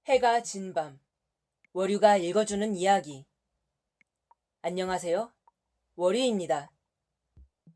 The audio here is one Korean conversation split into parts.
해가 진 밤, 월유가 읽어주는 이야기. 안녕하세요. 월유입니다.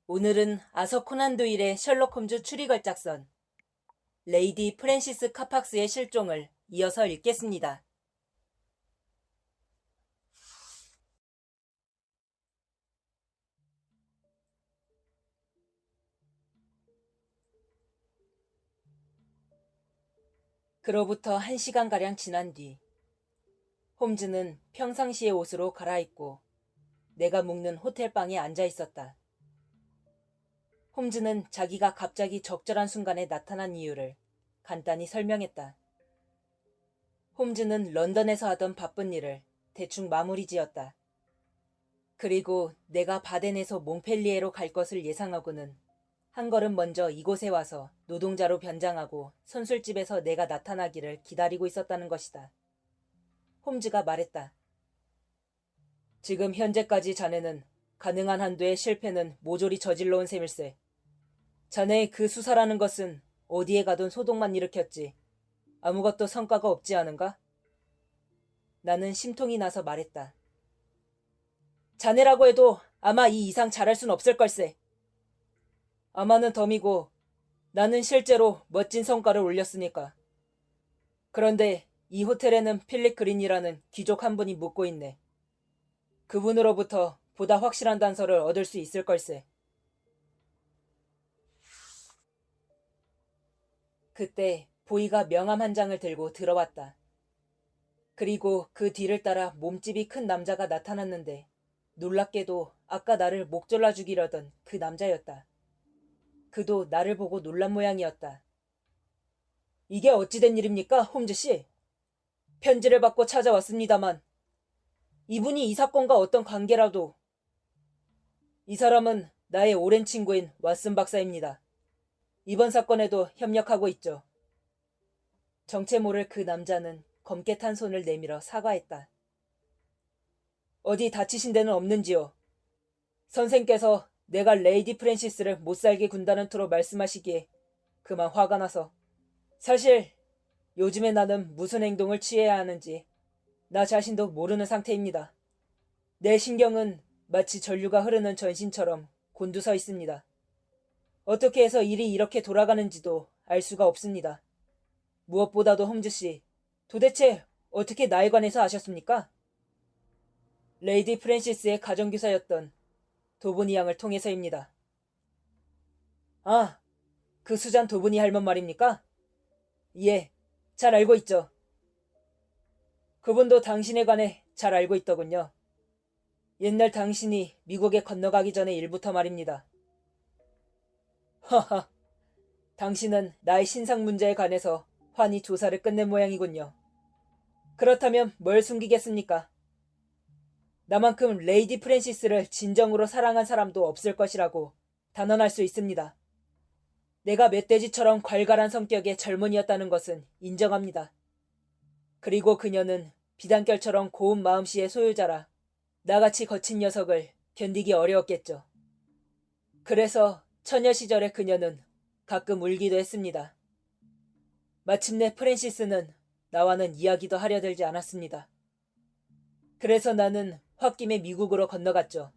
오늘은 아서 코난 도일의 셜록 홈즈 추리걸작선 레이디 프랜시스 카팍스의 실종을 이어서 읽겠습니다. 그로부터 1시간가량 지난 뒤 홈즈는 평상시의 옷으로 갈아입고 내가 묵는 호텔방에 앉아 있었다. 홈즈는 자기가 갑자기 적절한 순간에 나타난 이유를 간단히 설명했다. 홈즈는 런던에서 하던 바쁜 일을 대충 마무리 지었다. 그리고 내가 바덴에서 몽펠리에로 갈 것을 예상하고는 한 걸음 먼저 이곳에 와서 노동자로 변장하고 선술집에서 내가 나타나기를 기다리고 있었다는 것이다. 홈즈가 말했다. 지금 현재까지 자네는 가능한 한도의 실패는 모조리 저질러온 셈일세. 자네의 그 수사라는 것은 어디에 가든 소동만 일으켰지 아무것도 성과가 없지 않은가? 나는 심통이 나서 말했다. 자네라고 해도 아마 이 이상 잘할 순 없을 걸세. 아마는 덤이고 나는 실제로 멋진 성과를 올렸으니까. 그런데 이 호텔에는 필립 그린이라는 귀족 한 분이 묵고 있네. 그분으로부터 보다 확실한 단서를 얻을 수 있을 걸세. 그때 보이가 명함 한 장을 들고 들어왔다. 그리고 그 뒤를 따라 몸집이 큰 남자가 나타났는데 놀랍게도 아까 나를 목졸라 죽이려던 그 남자였다. 그도 나를 보고 놀란 모양이었다. 이게 어찌된 일입니까, 홈즈 씨? 편지를 받고 찾아왔습니다만 이분이 이 사건과 어떤 관계라도. 이 사람은 나의 오랜 친구인 왓슨 박사입니다. 이번 사건에도 협력하고 있죠. 정체 모를 그 남자는 검게 탄 손을 내밀어 사과했다. 어디 다치신 데는 없는지요? 선생께서 내가 레이디 프랜시스를 못살게 군다는 투로 말씀하시기에 그만 화가 나서. 사실 요즘에 나는 무슨 행동을 취해야 하는지 나 자신도 모르는 상태입니다. 내 신경은 마치 전류가 흐르는 전신처럼 곤두서 있습니다. 어떻게 해서 일이 이렇게 돌아가는지도 알 수가 없습니다. 무엇보다도 홈즈씨, 도대체 어떻게 나에 관해서 아셨습니까? 레이디 프랜시스의 가정교사였던 도보니 양을 통해서입니다. 아, 그 수잔 도보니 할멈 말입니까? 예, 잘 알고 있죠. 그분도 당신에 관해 잘 알고 있더군요. 옛날 당신이 미국에 건너가기 전의 일부터 말입니다. 하하, 당신은 나의 신상 문제에 관해서 환히 조사를 끝낸 모양이군요. 그렇다면 뭘 숨기겠습니까? 나만큼 레이디 프랜시스를 진정으로 사랑한 사람도 없을 것이라고 단언할 수 있습니다. 내가 멧돼지처럼 괄괄한 성격의 젊은이였다는 것은 인정합니다. 그리고 그녀는 비단결처럼 고운 마음씨의 소유자라 나같이 거친 녀석을 견디기 어려웠겠죠. 그래서 처녀 시절의 그녀는 가끔 울기도 했습니다. 마침내 프랜시스는 나와는 이야기도 하려 들지 않았습니다. 그래서 나는 홧김에 미국으로 건너갔죠.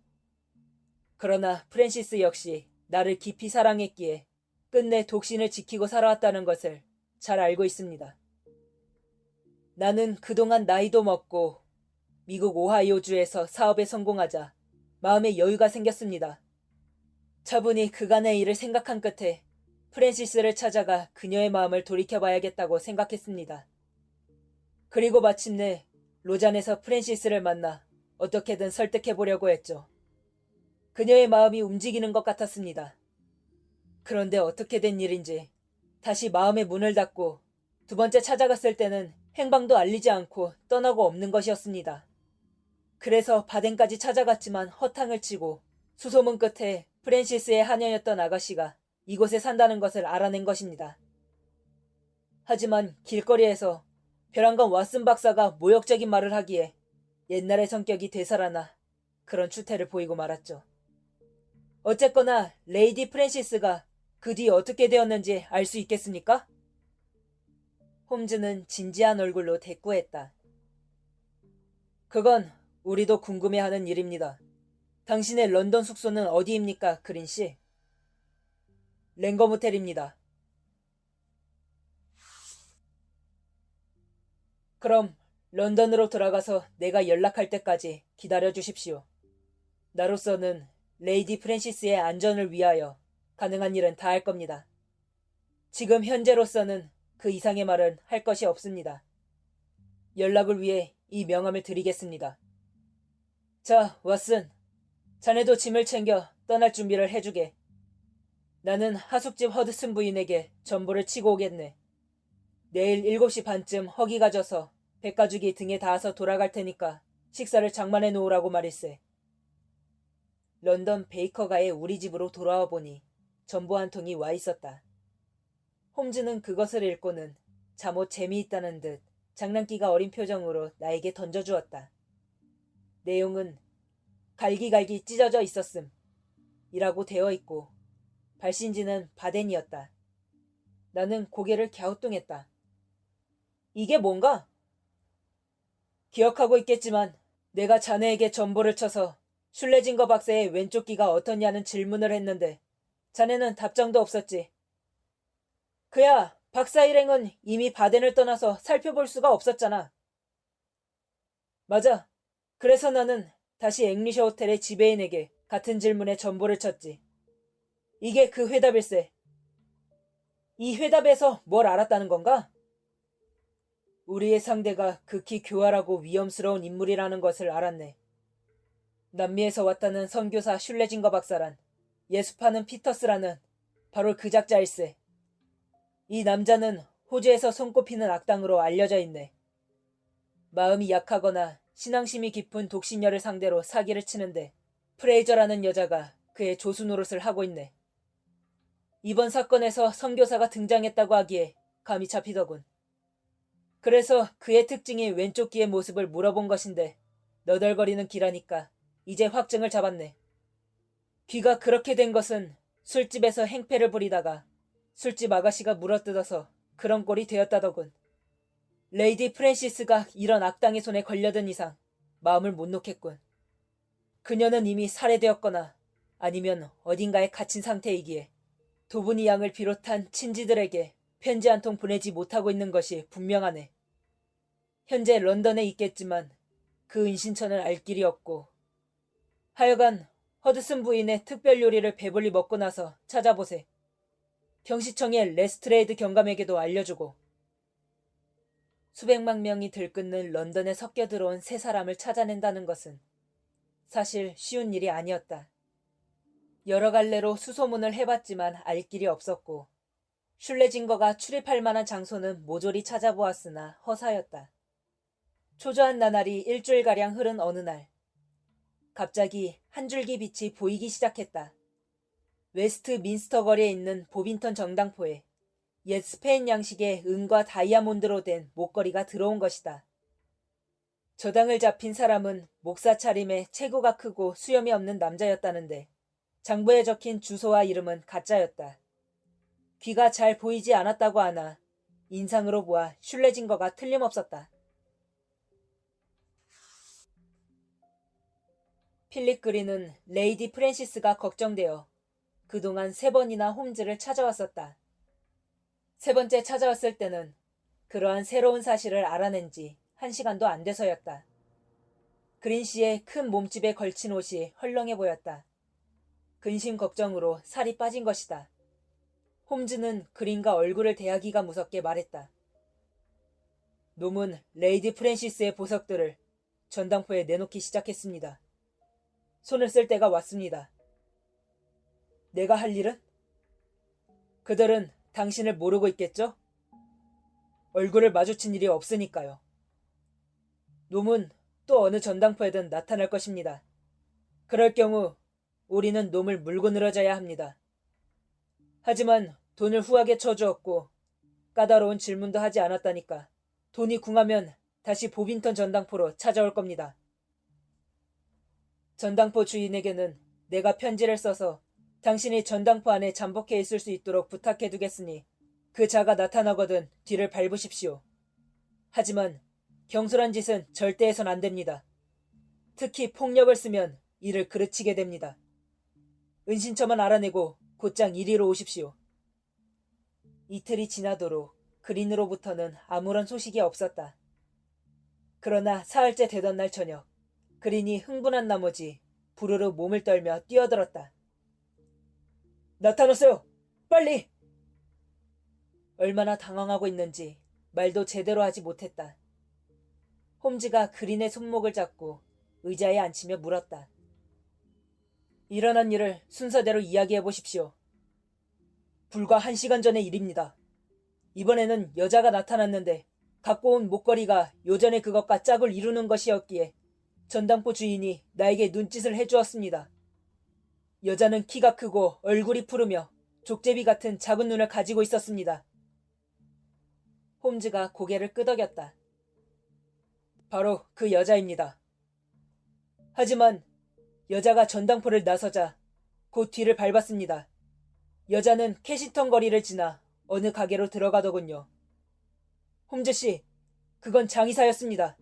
그러나 프랜시스 역시 나를 깊이 사랑했기에 끝내 독신을 지키고 살아왔다는 것을 잘 알고 있습니다. 나는 그동안 나이도 먹고 미국 오하이오주에서 사업에 성공하자 마음에 여유가 생겼습니다. 차분히 그간의 일을 생각한 끝에 프랜시스를 찾아가 그녀의 마음을 돌이켜봐야겠다고 생각했습니다. 그리고 마침내 로잔에서 프랜시스를 만나 어떻게든 설득해보려고 했죠. 그녀의 마음이 움직이는 것 같았습니다. 그런데 어떻게 된 일인지 다시 마음의 문을 닫고 두 번째 찾아갔을 때는 행방도 알리지 않고 떠나고 없는 것이었습니다. 그래서 바덴까지 찾아갔지만 허탕을 치고 수소문 끝에 프랜시스의 하녀였던 아가씨가 이곳에 산다는 것을 알아낸 것입니다. 하지만 길거리에서 벼랑간 왓슨 박사가 모욕적인 말을 하기에 옛날의 성격이 되살아나 그런 추태를 보이고 말았죠. 어쨌거나 레이디 프랜시스가 그 뒤 어떻게 되었는지 알 수 있겠습니까? 홈즈는 진지한 얼굴로 대꾸했다. 그건 우리도 궁금해하는 일입니다. 당신의 런던 숙소는 어디입니까, 그린 씨? 랭거 모텔입니다. 그럼 런던으로 돌아가서 내가 연락할 때까지 기다려 주십시오. 나로서는 레이디 프랜시스의 안전을 위하여 가능한 일은 다 할 겁니다. 지금 현재로서는 그 이상의 말은 할 것이 없습니다. 연락을 위해 이 명함을 드리겠습니다. 자, 왓슨. 자네도 짐을 챙겨 떠날 준비를 해주게. 나는 하숙집 허드슨 부인에게 전보를 치고 오겠네. 내일 7시 반쯤 허기가 져서 백가죽이 등에 닿아서 돌아갈 테니까 식사를 장만해 놓으라고 말일세. 런던 베이커가의 우리 집으로 돌아와 보니 전보 한 통이 와 있었다. 홈즈는 그것을 읽고는 잠옷 재미있다는 듯 장난기가 어린 표정으로 나에게 던져주었다. 내용은 갈기갈기 찢어져 있었음 이라고 되어 있고 발신지는 바덴이었다. 나는 고개를 갸우뚱했다. 이게 뭔가? 기억하고 있겠지만 내가 자네에게 전보를 쳐서 슐레징거 박사의 왼쪽 귀가 어떻냐는 질문을 했는데 자네는 답장도 없었지. 그야 박사 일행은 이미 바덴을 떠나서 살펴볼 수가 없었잖아. 맞아. 그래서 나는 다시 앵리셔 호텔의 지배인에게 같은 질문에 전보를 쳤지. 이게 그 회답일세. 이 회답에서 뭘 알았다는 건가? 우리의 상대가 극히 교활하고 위험스러운 인물이라는 것을 알았네. 남미에서 왔다는 선교사 슐레징거 박사란 예수파는 피터스라는 바로 그 작자일세. 이 남자는 호주에서 손꼽히는 악당으로 알려져 있네. 마음이 약하거나 신앙심이 깊은 독신녀를 상대로 사기를 치는데 프레이저라는 여자가 그의 조수 노릇을 하고 있네. 이번 사건에서 선교사가 등장했다고 하기에 감이 잡히더군. 그래서 그의 특징이 왼쪽 귀의 모습을 물어본 것인데 너덜거리는 귀라니까 이제 확증을 잡았네. 귀가 그렇게 된 것은 술집에서 행패를 부리다가 술집 아가씨가 물어뜯어서 그런 꼴이 되었다더군. 레이디 프랜시스가 이런 악당의 손에 걸려든 이상 마음을 못 놓겠군. 그녀는 이미 살해되었거나 아니면 어딘가에 갇힌 상태이기에 도분이 양을 비롯한 친지들에게 편지 한 통 보내지 못하고 있는 것이 분명하네. 현재 런던에 있겠지만 그 은신처는 알 길이 없고. 하여간 허드슨 부인의 특별 요리를 배불리 먹고 나서 찾아보세. 경시청의 레스트레이드 경감에게도 알려주고. 수백만 명이 들끓는 런던에 섞여 들어온 세 사람을 찾아낸다는 것은 사실 쉬운 일이 아니었다. 여러 갈래로 수소문을 해봤지만 알 길이 없었고 슐레징거가 출입할 만한 장소는 모조리 찾아보았으나 허사였다. 초조한 나날이 일주일가량 흐른 어느 날 갑자기 한 줄기 빛이 보이기 시작했다. 웨스트 민스터 거리에 있는 보빈턴 정당포에 옛 스페인 양식의 은과 다이아몬드로 된 목걸이가 들어온 것이다. 저당을 잡힌 사람은 목사 차림에 체구가 크고 수염이 없는 남자였다는데 장부에 적힌 주소와 이름은 가짜였다. 귀가 잘 보이지 않았다고 하나 인상으로 보아 슐레징거가 틀림없었다. 필립 그린은 레이디 프랜시스가 걱정되어 그동안 3번이나 홈즈를 찾아왔었다. 3번째 찾아왔을 때는 그러한 새로운 사실을 알아낸 지 1시간도 안 돼서였다. 그린 씨의 큰 몸집에 걸친 옷이 헐렁해 보였다. 근심 걱정으로 살이 빠진 것이다. 홈즈는 그린과 얼굴을 대하기가 무섭게 말했다. 놈은 레이디 프랜시스의 보석들을 전당포에 내놓기 시작했습니다. 손을 쓸 때가 왔습니다. 내가 할 일은? 그들은 당신을 모르고 있겠죠? 얼굴을 마주친 일이 없으니까요. 놈은 또 어느 전당포에든 나타날 것입니다. 그럴 경우 우리는 놈을 물고 늘어져야 합니다. 하지만 돈을 후하게 쳐주었고 까다로운 질문도 하지 않았다니까 돈이 궁하면 다시 보빈턴 전당포로 찾아올 겁니다. 전당포 주인에게는 내가 편지를 써서 당신이 전당포 안에 잠복해 있을 수 있도록 부탁해두겠으니 그 자가 나타나거든 뒤를 밟으십시오. 하지만 경솔한 짓은 절대 해선 안 됩니다. 특히 폭력을 쓰면 이를 그르치게 됩니다. 은신처만 알아내고 곧장 이리로 오십시오. 이틀이 지나도록 그린으로부터는 아무런 소식이 없었다. 그러나 사흘째 되던 날 저녁, 그린이 흥분한 나머지 부르르 몸을 떨며 뛰어들었다. 나타났어요! 빨리! 얼마나 당황하고 있는지 말도 제대로 하지 못했다. 홈즈가 그린의 손목을 잡고 의자에 앉히며 물었다. 일어난 일을 순서대로 이야기해 보십시오. 불과 1시간 전의 일입니다. 이번에는 여자가 나타났는데 갖고 온 목걸이가 요전의 그것과 짝을 이루는 것이었기에 전당포 주인이 나에게 눈짓을 해주었습니다. 여자는 키가 크고 얼굴이 푸르며 족제비 같은 작은 눈을 가지고 있었습니다. 홈즈가 고개를 끄덕였다. 바로 그 여자입니다. 하지만 여자가 전당포를 나서자 곧 뒤를 밟았습니다. 여자는 캐시턴 거리를 지나 어느 가게로 들어가더군요. 홈즈씨, 그건 장의사였습니다.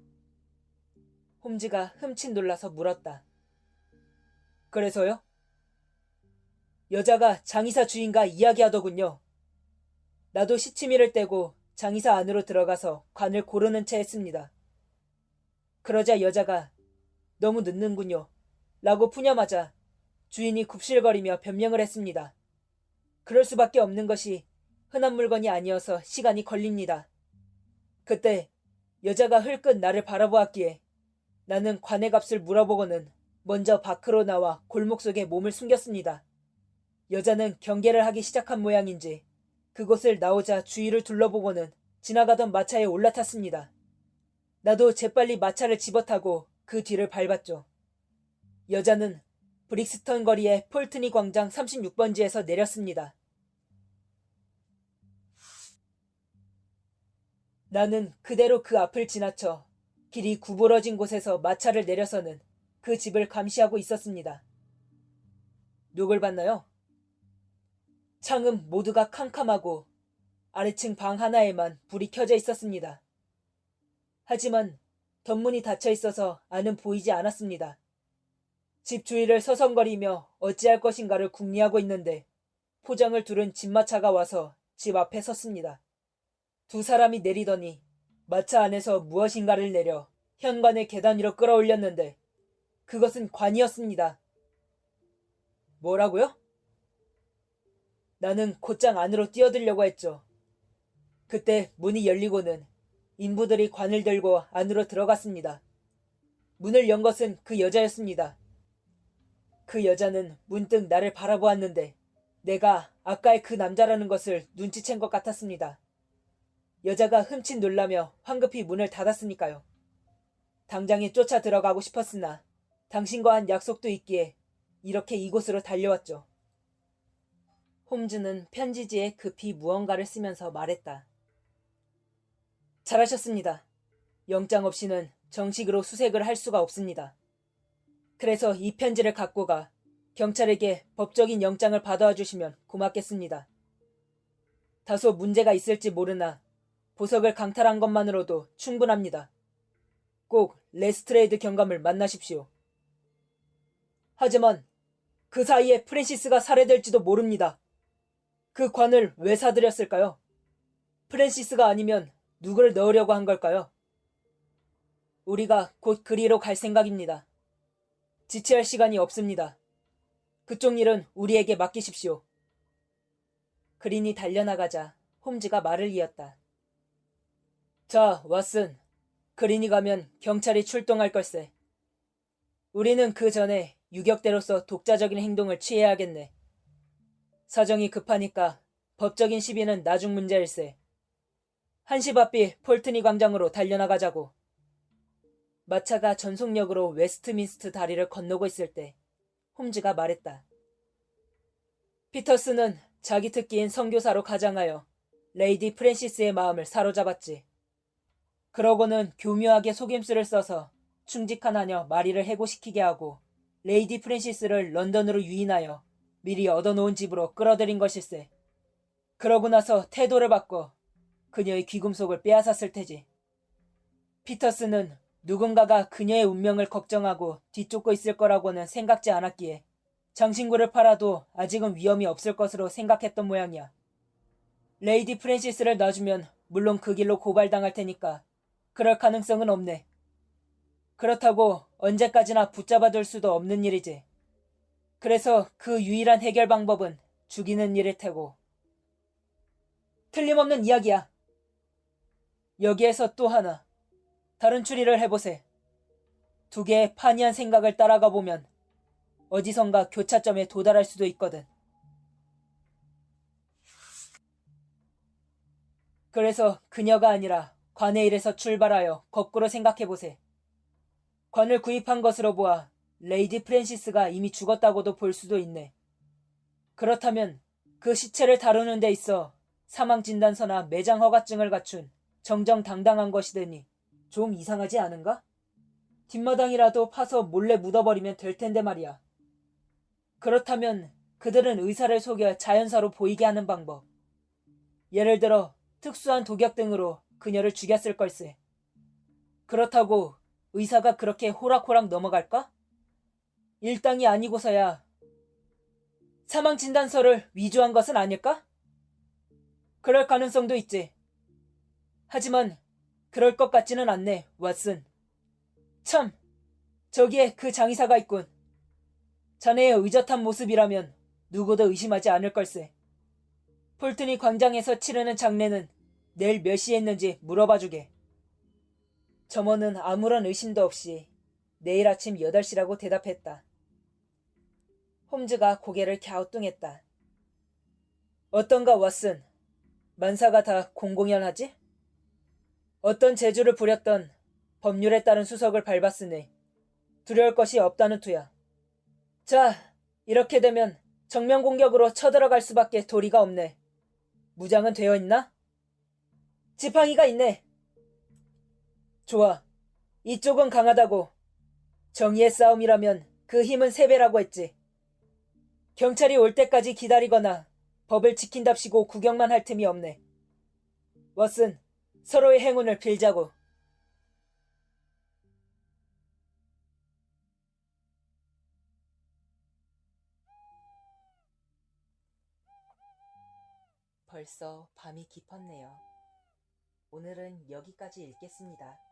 홈즈가 흠칫 놀라서 물었다. 그래서요? 여자가 장의사 주인과 이야기하더군요. 나도 시치미를 떼고 장의사 안으로 들어가서 관을 고르는 채 했습니다. 그러자 여자가 너무 늦는군요 라고 푸념하자 주인이 굽실거리며 변명을 했습니다. 그럴 수밖에 없는 것이 흔한 물건이 아니어서 시간이 걸립니다. 그때 여자가 흘끗 나를 바라보았기에 나는 관의 값을 물어보고는 먼저 밖으로 나와 골목 속에 몸을 숨겼습니다. 여자는 경계를 하기 시작한 모양인지 그곳을 나오자 주위를 둘러보고는 지나가던 마차에 올라탔습니다. 나도 재빨리 마차를 집어타고 그 뒤를 밟았죠. 여자는 브릭스턴 거리의 폴트니 광장 36번지에서 내렸습니다. 나는 그대로 그 앞을 지나쳐 길이 구부러진 곳에서 마차를 내려서는 그 집을 감시하고 있었습니다. 누굴 봤나요? 창은 모두가 캄캄하고 아래층 방 하나에만 불이 켜져 있었습니다. 하지만 덧문이 닫혀 있어서 안은 보이지 않았습니다. 집 주위를 서성거리며 어찌할 것인가를 궁리하고 있는데 포장을 두른 집마차가 와서 집 앞에 섰습니다. 두 사람이 내리더니 마차 안에서 무엇인가를 내려 현관의 계단 위로 끌어올렸는데 그것은 관이었습니다. 뭐라고요? 나는 곧장 안으로 뛰어들려고 했죠. 그때 문이 열리고는 인부들이 관을 들고 안으로 들어갔습니다. 문을 연 것은 그 여자였습니다. 그 여자는 문득 나를 바라보았는데 내가 아까의 그 남자라는 것을 눈치챈 것 같았습니다. 여자가 흠칫 놀라며 황급히 문을 닫았으니까요. 당장에 쫓아 들어가고 싶었으나 당신과 한 약속도 있기에 이렇게 이곳으로 달려왔죠. 홈즈는 편지지에 급히 무언가를 쓰면서 말했다. 잘하셨습니다. 영장 없이는 정식으로 수색을 할 수가 없습니다. 그래서 이 편지를 갖고 가 경찰에게 법적인 영장을 받아와 주시면 고맙겠습니다. 다소 문제가 있을지 모르나 보석을 강탈한 것만으로도 충분합니다. 꼭 레스트레이드 경감을 만나십시오. 하지만 그 사이에 프랜시스가 살해될지도 모릅니다. 그 관을 왜 사들였을까요? 프랜시스가 아니면 누굴 넣으려고 한 걸까요? 우리가 곧 그리로 갈 생각입니다. 지체할 시간이 없습니다. 그쪽 일은 우리에게 맡기십시오. 그린이 달려나가자 홈즈가 말을 이었다. 자, 왓슨. 그린이 가면 경찰이 출동할 걸세. 우리는 그 전에 유격대로서 독자적인 행동을 취해야겠네. 사정이 급하니까 법적인 시비는 나중 문제일세. 1시 바삐 폴트니 광장으로 달려나가자고. 마차가 전속력으로 웨스트민스트 다리를 건너고 있을 때 홈즈가 말했다. 피터스는 자기 특기인 선교사로 가장하여 레이디 프랜시스의 마음을 사로잡았지. 그러고는 교묘하게 속임수를 써서 충직한 하녀 마리를 해고시키게 하고 레이디 프랜시스를 런던으로 유인하여 미리 얻어놓은 집으로 끌어들인 것일세. 그러고 나서 태도를 바꿔 그녀의 귀금속을 빼앗았을 테지. 피터스는 누군가가 그녀의 운명을 걱정하고 뒤쫓고 있을 거라고는 생각지 않았기에 장신구를 팔아도 아직은 위험이 없을 것으로 생각했던 모양이야. 레이디 프랜시스를 놔주면 물론 그 길로 고발당할 테니까 그럴 가능성은 없네. 그렇다고 언제까지나 붙잡아둘 수도 없는 일이지. 그래서 그 유일한 해결 방법은 죽이는 일일 테고. 틀림없는 이야기야. 여기에서 또 하나. 다른 추리를 해보세. 두 개의 판이한 생각을 따라가 보면 어디선가 교차점에 도달할 수도 있거든. 그래서 그녀가 아니라 관의 일에서 출발하여 거꾸로 생각해보세. 관을 구입한 것으로 보아 레이디 프랜시스가 이미 죽었다고도 볼 수도 있네. 그렇다면 그 시체를 다루는 데 있어 사망진단서나 매장 허가증을 갖춘 정정당당한 것이더니 좀 이상하지 않은가? 뒷마당이라도 파서 몰래 묻어버리면 될 텐데 말이야. 그렇다면 그들은 의사를 속여 자연사로 보이게 하는 방법. 예를 들어 특수한 독약 등으로 그녀를 죽였을 걸세. 그렇다고 의사가 그렇게 호락호락 넘어갈까? 일당이 아니고서야 사망진단서를 위조한 것은 아닐까? 그럴 가능성도 있지. 하지만 그럴 것 같지는 않네, 왓슨. 참, 저기에 그 장의사가 있군. 자네의 의젓한 모습이라면 누구도 의심하지 않을 걸세. 폴트니 광장에서 치르는 장례는 내일 몇 시에 있는지 물어봐주게. 점원은 아무런 의심도 없이 내일 아침 8시라고 대답했다. 홈즈가 고개를 갸우뚱했다. 어떤가 왓슨? 만사가 다 공공연하지? 어떤 재주를 부렸던 법률에 따른 수석을 밟았으니 두려울 것이 없다는 투야. 자, 이렇게 되면 정면 공격으로 쳐들어갈 수밖에 도리가 없네. 무장은 되어 있나? 지팡이가 있네. 좋아. 이쪽은 강하다고. 정의의 싸움이라면 그 힘은 3배라고 했지. 경찰이 올 때까지 기다리거나 법을 지킨답시고 구경만 할 틈이 없네. 왓슨, 서로의 행운을 빌자고. 벌써 밤이 깊었네요. 오늘은 여기까지 읽겠습니다.